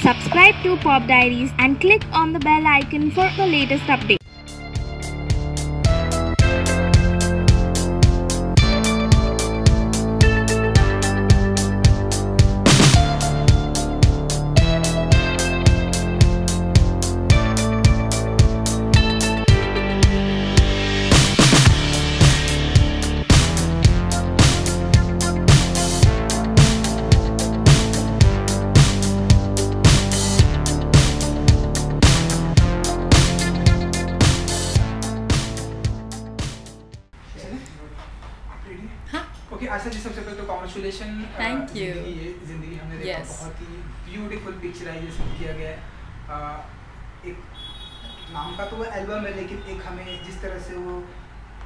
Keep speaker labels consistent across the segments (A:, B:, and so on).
A: Subscribe to Pop Diaries and click on the bell icon for the latest updates.
B: Okay Asha ji, सबसे पहले तो congratulation.
C: Thank you.
B: ये जिंदगी हमने देखा बहुत ही ब्यूटीफुल पिक्चराइजेशन किया गया है। एक नाम का तो वो एल्बम है, लेकिन एक हमें जिस तरह से वो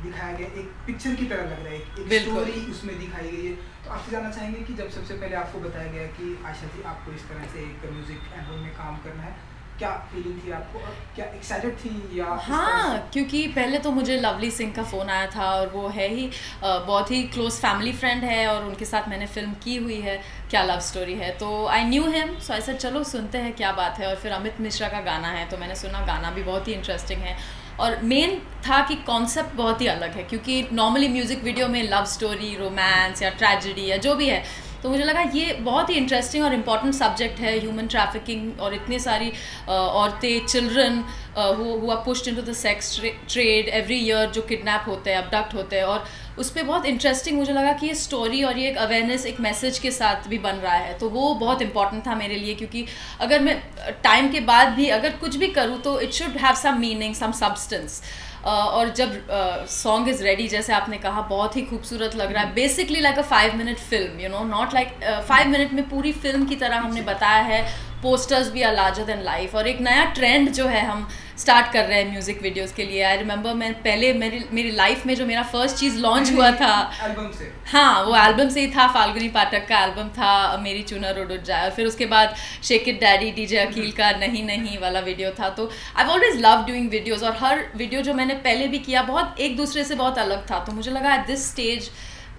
B: दिखाया गया एक पिक्चर की तरह लग रहा है, एक स्टोरी उसमें दिखाई गई है। तो आपसे जानना चाहेंगे कि जब सबसे पहले आपको बताया गया कि आशा जी आपको इस तरह से एक म्यूजिक एल्बम में काम करना है, क्या फीलिंग थी आपको और क्या एक्साइटेड थी या?
C: हाँ, क्योंकि पहले तो मुझे लवली सिंह का फ़ोन आया था और वो है ही बहुत ही क्लोज फैमिली फ्रेंड है और उनके साथ मैंने फ़िल्म की हुई है क्या लव स्टोरी है, तो I knew him, so I said चलो सुनते हैं क्या बात है। और फिर अमित मिश्रा का गाना है तो मैंने सुना, गाना भी बहुत ही इंटरेस्टिंग है। और मेन था कि कॉन्सेप्ट बहुत ही अलग है, क्योंकि नॉर्मली म्यूज़िक वीडियो में लव स्टोरी, रोमांस या ट्रेजेडी या जो भी है, तो मुझे लगा ये बहुत ही इंटरेस्टिंग और इम्पॉर्टेंट सब्जेक्ट है, ह्यूमन ट्रैफिकिंग और इतनी सारी औरतें, children who are pushed into the sex trade every year, जो किडनैप होते हैं, अबडक्ट होते हैं। और उस पर बहुत इंटरेस्टिंग मुझे लगा कि ये स्टोरी और ये एक अवेयरनेस, एक मैसेज के साथ भी बन रहा है, तो वो बहुत इंपॉर्टेंट था मेरे लिए। क्योंकि अगर मैं टाइम के बाद भी अगर कुछ भी करूँ तो it should have some meaning, some substance. और जब सॉन्ग इज़ रेडी, जैसे आपने कहा, बहुत ही खूबसूरत लग रहा है। Basically like a 5 minute film, you know, not like 5 minute में पूरी फिल्म की तरह हमने बताया है। पोस्टर्स भी आर लार्जर देन लाइफ और एक नया ट्रेंड जो है हम स्टार्ट कर रहे हैं म्यूजिक वीडियोस के लिए। आई रिमेंबर मैं पहले मेरी लाइफ में जो मेरा फर्स्ट चीज़ लॉन्च हुआ था
B: एल्बम से,
C: हाँ वो एल्बम से ही था, फाल्गुनी पाठक का एल्बम था मेरी चुनर उड़ जाए, और फिर उसके बाद shake it daddy DJ Aqeel का नहीं नहीं वाला वीडियो था। तो I always love doing videos और हर वीडियो जो मैंने पहले भी किया बहुत एक दूसरे से बहुत अलग था, तो मुझे लगा एट दिस स्टेज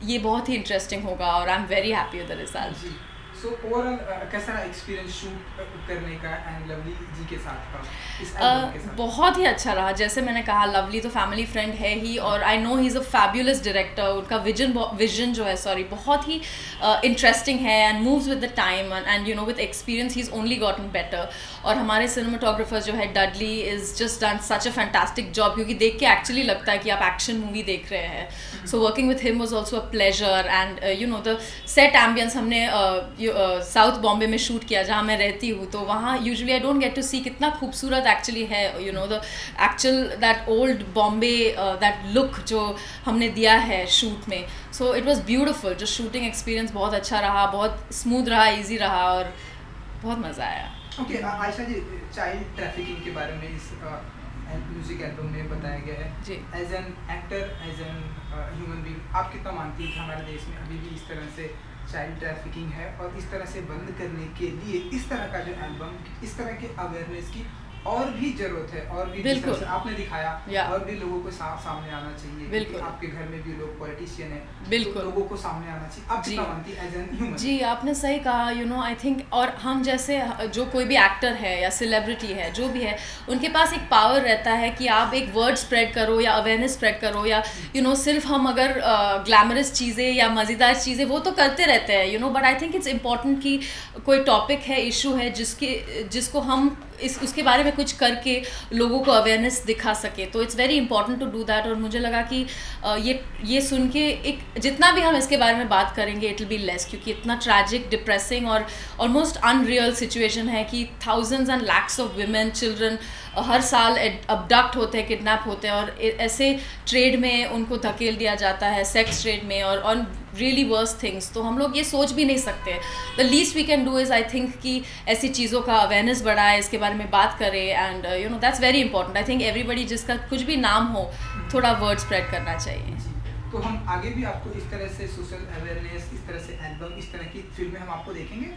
C: ये बहुत ही इंटरेस्टिंग होगा और I am very happy with the result.
B: So overall कैसा एक्सपीरियंस शूट करने का एंड लवली जी के साथ का इस एल्बम के साथ?
C: बहुत ही अच्छा रहा। जैसे मैंने कहा, लवली तो फैमिली फ्रेंड है ही और I know he is a fabulous director. उनका विजन जो है बहुत ही इंटरेस्टिंग है and moves with the time and you know with experience he is only gotten better. और हमारे सिनेमाटोग्राफर जो है Dudley is just done such a fantastic job, क्योंकि देख के एक्चुअली लगता है कि आप एक्शन मूवी देख रहे हैं। So working with him was also a pleasure and you know the set ambience हमने साउथ बॉम्बे में शूट किया जहाँ मैं रहती हूँ, तो वहाँ usually I don't get to see कितना खूबसूरत एक्चुअली है, you know the actual that old Bombay that look जो हमने दिया है शूट में। So it was beautiful. जो शूटिंग एक्सपीरियंस बहुत अच्छा रहा, बहुत स्मूथ रहा, ईजी रहा और बहुत मज़ा आया।
B: ओके आयशा जी, चाइल्ड ट्रैफिकिंग के बारे में इस म्यूजिक एल्बम में बताया गया है जी। As an actor, as an human being, आप कितना मानती हैं कि हमारे देश में अभी भी इस तरह से चाइल्ड ट्रैफिकिंग है और इस तरह से बंद करने के लिए इस तरह का जो एल्बम, इस तरह के अवेयरनेस की और भी जरूरत है? और भी बिल्कुल आपने दिखाया और भी लोगों को सामने आना चाहिए। बिल्कुल आपके घर में भी लोग पॉलिटिशियन है, बिल्कुल लोगों को सामने आना चाहिए। आप कितना मानती हैं एज एन ह्यूमन?
C: जी, आपने सही कहा। यू नो आई थिंक, और हम जैसे जो कोई भी एक्टर है या सेलिब्रिटी है, जो भी है, उनके पास एक पावर रहता है कि आप एक वर्ड स्प्रेड करो या अवेयरनेस स्प्रेड करो, या यू नो सिर्फ हम अगर ग्लैमरस चीज़ें या मज़ेदार चीज़ें वो तो करते रहते हैं, you know, but I think it's important कि कोई टॉपिक है, इशू है जिसको हम उसके बारे में कुछ करके लोगों को अवेयरनेस दिखा सके, तो it's very important to do that. और मुझे लगा कि ये सुन के एक जितना भी हम इसके बारे में बात करेंगे इट विल बी लेस, क्योंकि इतना ट्रैजिक, डिप्रेसिंग और ऑलमोस्ट अनरियल सिचुएशन है कि thousands and lakhs of women, children हर साल अबडक्ट होते हैं, किडनैप होते हैं और ऐसे ट्रेड में उनको धकेल दिया जाता है, सेक्स ट्रेड में और ऑन रियली वर्स थिंग्स। तो हम लोग ये सोच भी नहीं सकते। The least we can do is I think कि ऐसी चीज़ों का अवेयरनेस बढ़ाए, इसके बारे में बात करें and you no that's very important. I think everybody जिसका कुछ भी नाम हो, थोड़ा वर्ड स्प्रेड करना चाहिए।
B: तो हम आगे भी आपको इस तरह से सोशल अवेयरनेस, इस तरह से एल्बम, इस तरह की फिल्में हम आपको देखेंगे?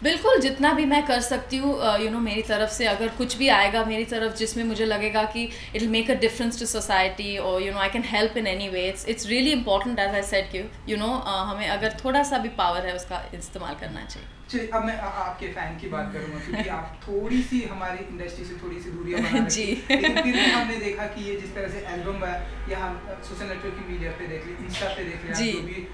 C: बिल्कुल, जितना भी मैं कर सकती हूँ मेरी तरफ से अगर कुछ भी आएगा मेरी तरफ जिसमें मुझे लगेगा कि it will make a difference to society और I can help in any way, it's really important as I said कि हमें अगर थोड़ा सा भी पावर है उसका इस्तेमाल करना चाहिए।
B: चलिए अब मैं आपके फैन की बात करूंगा क्योंकि आप थोड़ी सी हमारी इंडस्ट्री से थोड़ी सी दूरियां बना रखी हैं, लेकिन फिर भी हमने देखा कि ये जिस तरह से एल्बम है या हम सोशल नेटवर्किंग मीडिया पे देख लें, इंस्टा पे देख लें, आप जो भी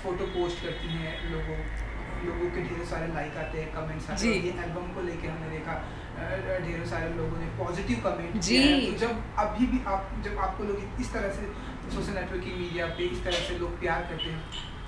B: फोटो पोस्ट करती हैं लोगों के ढेरों सारे लाइक आते हैं, कमेंट्स आते हैं। ये एल्बम को लेके हमने देखा ढेरों सारे लोगों ने पॉजिटिव कमेंट किए हैं। तो जब अभी भी जब आपको लोग इस तरह से सोशल नेटवर्किंग मीडिया पे इस तरह से लोग प्यार करते हैं,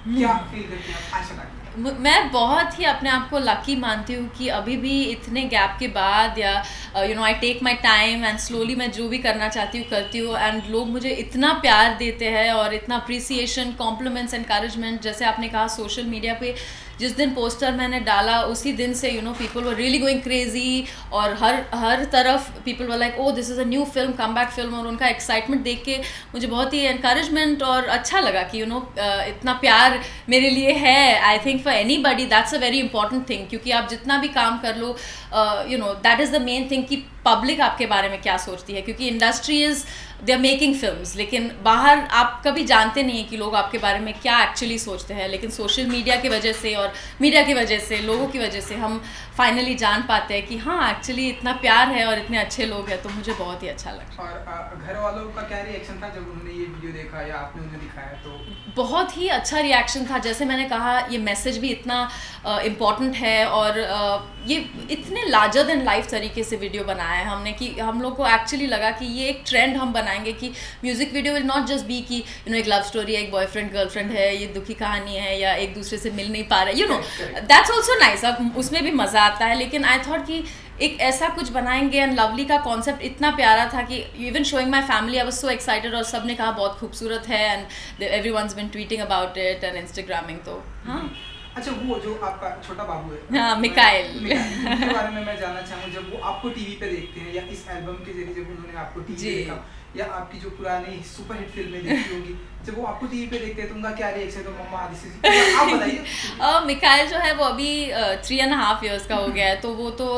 B: क्या फील करते हैं आप? आशा करते हैं
C: मैं बहुत ही अपने आप को लकी मानती हूँ कि अभी भी इतने गैप के बाद या I take my time and slowly मैं जो भी करना चाहती हूँ करती हूँ एंड लोग मुझे इतना प्यार देते हैं और इतना अप्रिसिएशन, कॉम्प्लीमेंट्स, एनकरेजमेंट। जैसे आपने कहा सोशल मीडिया पे जिस दिन पोस्टर मैंने डाला उसी दिन से people were really going crazy और हर तरफ people were like oh this is a new film, come back film, और उनका एक्साइटमेंट देख के मुझे बहुत ही एनकरेजमेंट और अच्छा लगा कि इतना प्यार मेरे लिए है। I think for anybody that's a very important thing, क्योंकि आप जितना भी काम कर लो that is the main thing कि पब्लिक आपके बारे में क्या सोचती है, क्योंकि industry is they are making films, लेकिन बाहर आप कभी जानते नहीं हैं कि लोग आपके बारे में क्या एक्चुअली सोचते हैं। लेकिन सोशल मीडिया की वजह से और मीडिया की वजह से, लोगों की वजह से हम फाइनली जान पाते हैं कि हाँ एक्चुअली इतना प्यार है और इतने अच्छे लोग हैं, तो मुझे बहुत ही अच्छा लगा।
B: और घर वालों का क्या रिएक्शन था जब उन्होंने ये वीडियो देखा या आपने उन्हें दिखाया? तो
C: बहुत ही अच्छा रिएक्शन था। जैसे मैंने कहा ये मैसेज भी इतना इम्पॉर्टेंट है और ये इतने लार्जर देन लाइफ तरीके से वीडियो बनाया है हमने कि हम लोग को एक्चुअली लगा कि ये एक ट्रेंड हम बनाएंगे कि music video will not just be कि एक लव स्टोरी है, एक बॉयफ्रेंड गर्लफ्रेंड है, ये दुखी कहानी है या एक दूसरे से मिल नहीं पा रहे, दैट्स ऑल्सो नाइस, अब उसमें भी मजा आता है। लेकिन आई थॉट कि एक ऐसा कुछ बनाएंगे एंड लवली का कॉन्सेप्ट इतना प्यारा था कि even showing my family I was so excited और सब ने कहा बहुत खूबसूरत है and everyone's been tweeting about it and Instagramming. तो हाँ
B: अच्छा, वो जो आपका छोटा बाबू है,
C: हाँ मिकाइल,
B: उनके बारे में मैं जानना चाहूँगा। जब वो आपको टीवी पे देखते हैं या इस एल्बम के जरिए जब उन्होंने आपको टीवी पे देखा या आपकी जो पुरानी सुपरहिट फिल्में देखी होंगी, जब वो आपको टीवी पे देखते हैं तो उनका क्या रिएक्शन है? तो मम्मा आदि आप बताइए।
C: मिकाइल जो है वो अभी 3.5 years का हो गया है, तो वो तो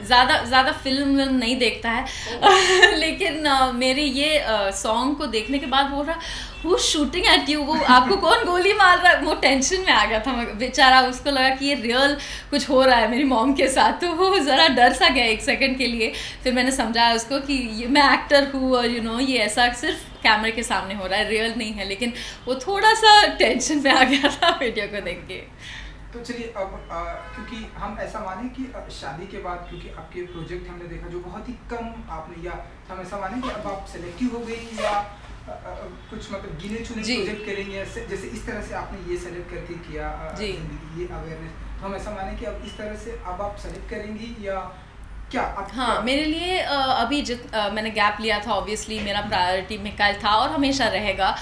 C: ज़्यादा फिल्म नहीं देखता है लेकिन मेरे ये सॉन्ग को देखने के बाद बोल रहा वो शूटिंग एट यू, वो आपको कौन गोली मार रहा है, वो टेंशन में आ गया था बेचारा, उसको लगा कि ये रियल कुछ हो रहा है मेरी मॉम के साथ, तो वो ज़रा डर सा गया 1 सेकंड के लिए। फिर मैंने समझाया उसको कि मैं एक्टर हूँ और ये ऐसा सिर्फ कैमरे के सामने हो रहा है, रियल नहीं है, लेकिन वो थोड़ा सा टेंशन में आ गया था वीडियो को देख के।
B: तो चलिए अब क्योंकि हम ऐसा माने कि शादी के बाद, क्योंकि आपके प्रोजेक्ट हमने देखा जो बहुत ही कम आपने, या हम ऐसा माने कि अब आप सेलेक्टिव हो गई या कुछ मतलब गिने चुने प्रोजेक्ट करेंगे, जैसे इस तरह से आपने ये सेलेक्ट करके किया ये अवेयरनेस, तो हम ऐसा माने कि अब इस तरह से अब आप सेलेक्ट करेंगी या क्या?
C: हाँ, मेरे लिए अभी मैंने गैप लिया था, ऑब्वियसली मेरा प्रायोरिटी मिकाइल था और हमेशा रहेगा,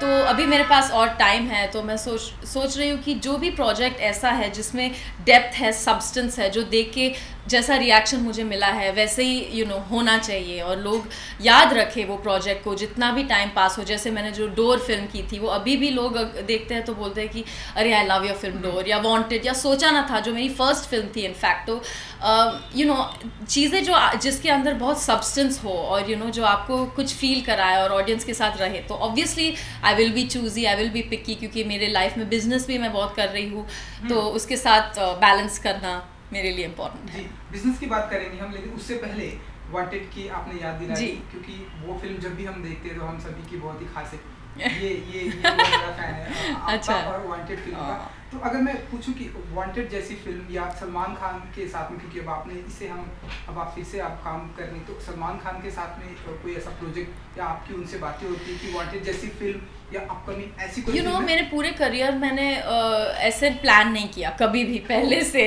C: तो अभी मेरे पास और टाइम है, तो मैं सोच रही हूँ कि जो भी प्रोजेक्ट ऐसा है जिसमें डेप्थ है, सब्सटेंस है, जो देख के जैसा रिएक्शन मुझे मिला है वैसे ही होना चाहिए और लोग याद रखे वो प्रोजेक्ट को जितना भी टाइम पास हो। जैसे मैंने जो डोर फिल्म की थी, वो अभी भी लोग देखते हैं तो बोलते हैं कि अरे I love your film door, या वांटेड, या सोचा ना था, जो मेरी फर्स्ट फिल्म थी इनफैक्ट। तो चीज़ें जो जिसके अंदर बहुत सब्सटेंस हो और जो आपको कुछ फील कराए और ऑडियंस के साथ रहे, तो obviously I will be choosy, I will be picky, क्योंकि मेरे लाइफ में बिजनेस भी मैं बहुत कर रही हूँ, तो उसके साथ बैलेंस करना मेरे लिए इम्पोर्टेंट है।
B: बिजनेस की बात करेंगे हम, लेकिन उससे पहले वांटेड की आपने याद दिलाई, क्योंकि वो फिल्म जब भी हम देखते हैं तो हम सभी की बहुत ही खास है, ये मेरा फैन है अच्छा और वांटेड फिल्म का। तो अगर मैं पूछूं कि वांटेड जैसी फिल्म या सलमान खान के साथ में, क्योंकि अब आपने इसे अब आप फिर से आप काम कर रही, तो सलमान खान के साथ में कोई ऐसा प्रोजेक्ट या आपकी उनसे बातें होती है कि वांटेड जैसी फिल्म या अपकमिंग ऐसी कोई
C: मेरे पूरे करियर मैंने ऐसे प्लान नहीं किया कभी भी पहले से,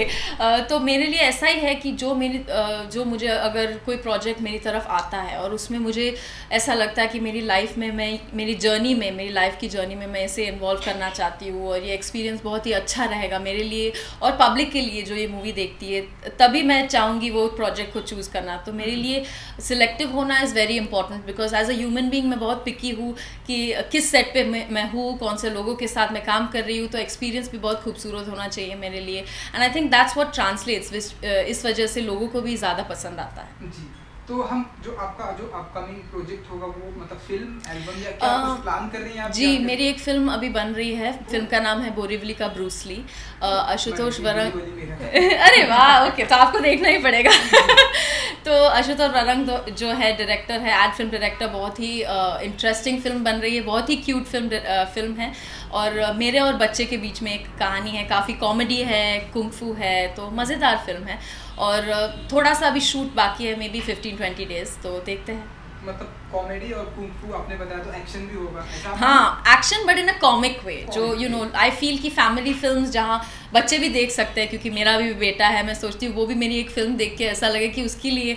C: तो मेरे लिए ऐसा ही है कि जो मुझे अगर कोई प्रोजेक्ट मेरी तरफ आता है और उसमें मुझे ऐसा लगता है कि मेरी लाइफ में मेरी लाइफ की जर्नी में मैं इसे इन्वॉल्व करना चाहती हूँ और ये एक्सपीरियंस बहुत ही अच्छा रहेगा मेरे लिए और पब्लिक के लिए जो ये मूवी देखती है, तभी मैं चाहूँगी वो प्रोजेक्ट को चूज़ करना। तो मेरे लिए सिलेक्टिव होना is very important, because as a human being मैं बहुत पिकी हूँ कि किस सेट सेट पे मैं हूँ, कौन से लोगों के साथ मैं काम कर रही हूँ, तो एक्सपीरियंस भी बहुत खूबसूरत होना चाहिए मेरे लिए, and I think that's what translates, इस वजह से लोगों को भी ज़्यादा पसंद आता है।
B: जी, तो हम जो आपका जो अपकमिंग प्रोजेक्ट होगा वो मतलब फिल्म, एल्बम या क्या कुछ प्लान कर रही हैं आप?
C: जी, मेरी एक फिल्म अभी बन रही है, फिल्म का नाम है बोरिवली का ब्रूस ली। आशुतोष वरंग अरे वाह, ओके, तो आपको देखना ही पड़ेगा। तो आशुतोष वरंग जो है डायरेक्टर है, एड फिल्म डायरेक्टर, बहुत ही इंटरेस्टिंग फिल्म बन रही है, बहुत ही क्यूट फिल्म है, और मेरे और बच्चे के बीच में एक कहानी है, काफ़ी कॉमेडी है, कुंग-फू है, तो मज़ेदार फिल्म है, और थोड़ा सा अभी शूट बाकी है, मे बी 15-20 डेज, तो देखते हैं।
B: मतलब कॉमेडी और कुंग-फू आपने बताया, तो एक्शन भी होगा?
C: हाँ, action but in a comic way, जो यू नो आई फील कि फैमिली फिल्म्स जहाँ बच्चे भी देख सकते हैं, क्योंकि मेरा भी बेटा है, मैं सोचती हूँ वो भी मेरी एक फिल्म देख के ऐसा लगे कि उसके लिए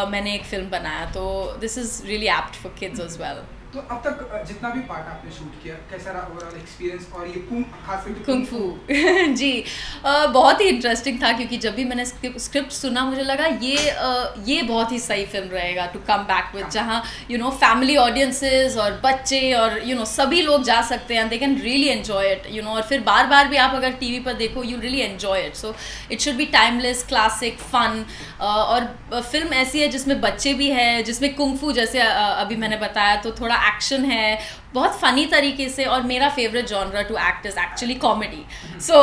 C: मैंने एक फिल्म बनाया, तो this is really apt for kids as well.
B: तो अब तक जितना भी पार्ट आपने शूट किया, कैसा रहा ओवरऑल एक्सपीरियंस? और ये खास करके
C: कुंग-फू जी, बहुत ही इंटरेस्टिंग था, क्योंकि जब भी मैंने स्क्रिप्ट सुना मुझे लगा ये बहुत ही सही फिल्म रहेगा टू कम बैक विद, जहाँ यू नो फैमिली ऑडियंसेस और बच्चे और यू नो सभी लोग जा सकते हैं, they can really enjoy it, you know, और फिर बार बार भी आप अगर टीवी पर देखो, you really enjoy it, so it should be timeless, classic, fun, और फिल्म ऐसी है जिसमें बच्चे भी है, जिसमें कुंग-फू जैसे अभी मैंने बताया, तो थोड़ा एक्शन है, बहुत फनी तरीके से, और मेरा favourite genre to act is actually comedy, so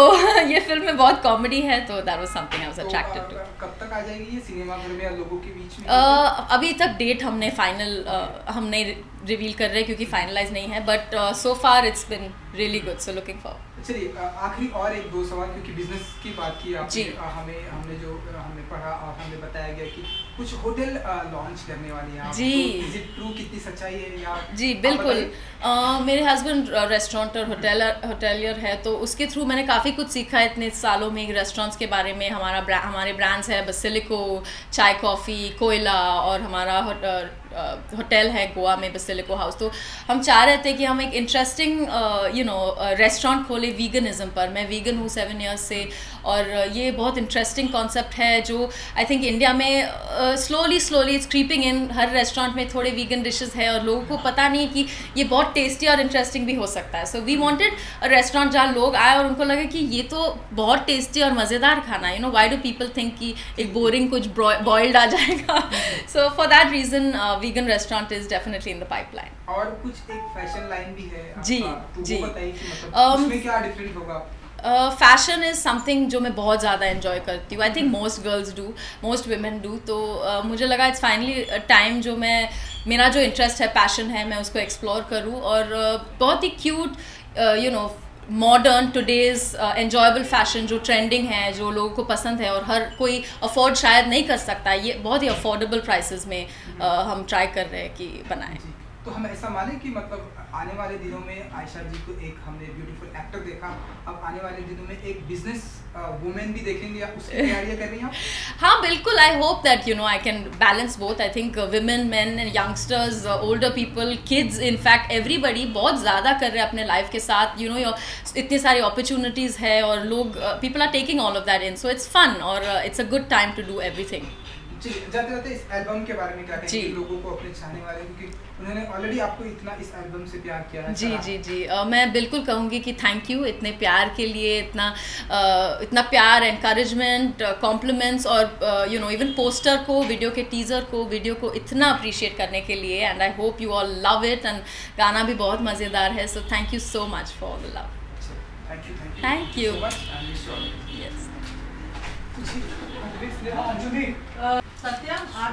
C: ये फिल्म में बहुत कॉमेडी है, तो that was something I was attracted to.
B: कब तक आ जाएगी ये सिनेमाघर में या लोगों के बीच में?
C: अभी तक डेट हमने फाइनल हम नहीं रिवील कर रहे क्योंकि फाइनलाइज नहीं है, but so far it's been really good, so looking for.
B: चलिए आखिरी और एक दो सवाल, क्योंकि बिजनेस की बात की आपने, हमने पढ़ा और हमें बताया गया कि कुछ होटल लॉन्च करने वाली हैं
C: जी,
B: तो इज इट ट्रू? कितनी सच्चाई है? या
C: जी बिल्कुल, मेरे हस्बैंड रेस्टोरेंट और होटेलियर है, तो उसके थ्रू मैंने काफ़ी कुछ सीखा है इतने सालों में रेस्टोरेंट्स के बारे में। हमारे ब्रांड्स है बसिलिको, चाय कॉफ़ी, कोयला, और हमारा होटल है गोवा में बसिलिको हाउस। तो हम चाह रहे थे कि हम एक इंटरेस्टिंग रेस्टोरेंट खोले वीगनिज्म पर। मैं वीगन हूँ 7 ईयर्स से, और ये बहुत इंटरेस्टिंग कॉन्सेप्ट है जो आई थिंक इंडिया में slowly it's creeping in. Her restaurant में थोड़े वीगन डिशेस है और लोगों को पता नहीं कि ये बहुत टेस्टी और इंटरेस्टिंग भी हो सकता है। So we wanted a restaurant जहाँ लोग आए और उनको लगे कि ये तो बहुत टेस्टी और मज़ेदार खाना है, you no, why do people think कि एक बोरिंग कुछ बॉइल्ड आ जाएगा। So for that reason vegan restaurant is definitely in the pipeline.
B: और कुछ एक फैशन लाइन भी है
C: जी
B: तो
C: जी,
B: बताइए कि मतलब उसमें क्या डिफरेंट होगा?
C: फैशन इज़ समथिंग जो मैं बहुत ज़्यादा इन्जॉय करती हूँ। I think most girls do, most women do. तो मुझे लगा इट्स फाइनली टाइम जो मेरा जो इंटरेस्ट है, पैशन है, मैं उसको एक्सप्लोर करूँ। और बहुत ही cute you know modern today's enjoyable fashion जो ट्रेंडिंग है, जो लोगों को पसंद है और हर कोई अफोर्ड शायद नहीं कर सकता, ये बहुत ही अफोर्डेबल प्राइसेस में हम ट्राई कर रहे हैं कि बनाएं।
B: तो हम ऐसा माने कि मतलब आने वाले दिनों में आयशा जी को एक हमने ब्यूटीफुल एक्टर देखा, अब आने वाले दिनों में एक बिजनेस वुमेन भी देखेंगे, या उसकी तैयारियां कर रही हैं आप?
C: हाँ बिल्कुल, I hope that you know I can balance both. I think women, main, youngsters, older people, kids, in fact everybody बहुत ज़्यादा कर रहे हैं अपने लाइफ के साथ, यू नो, इतनी सारी अपॉर्चुनिटीज़ है और लोग people are taking all of that in, so it's fun और it's a good time to do everything.
B: जाते जाते इस एल्बम के बारे में क्या कहेंगे लोगों को, अपने चाहने वाले, क्योंकि उन्होंने ऑलरेडी आपको इतना इस एल्बम से प्यार किया है?
C: जी, मैं बिल्कुल कहूँगी कि थैंक यू इतने प्यार के लिए, इतना प्यार, एनकरेजमेंट, कॉम्प्लीमेंट्स, और यू नो इवन पोस्टर को, वीडियो के टीज़र को, वीडियो को इतना अप्रिशिएट करने के लिए। And I hope you all love it, and गाना भी बहुत मज़ेदार है। So thank you so much for all the love. Thank you.
D: Satya, आप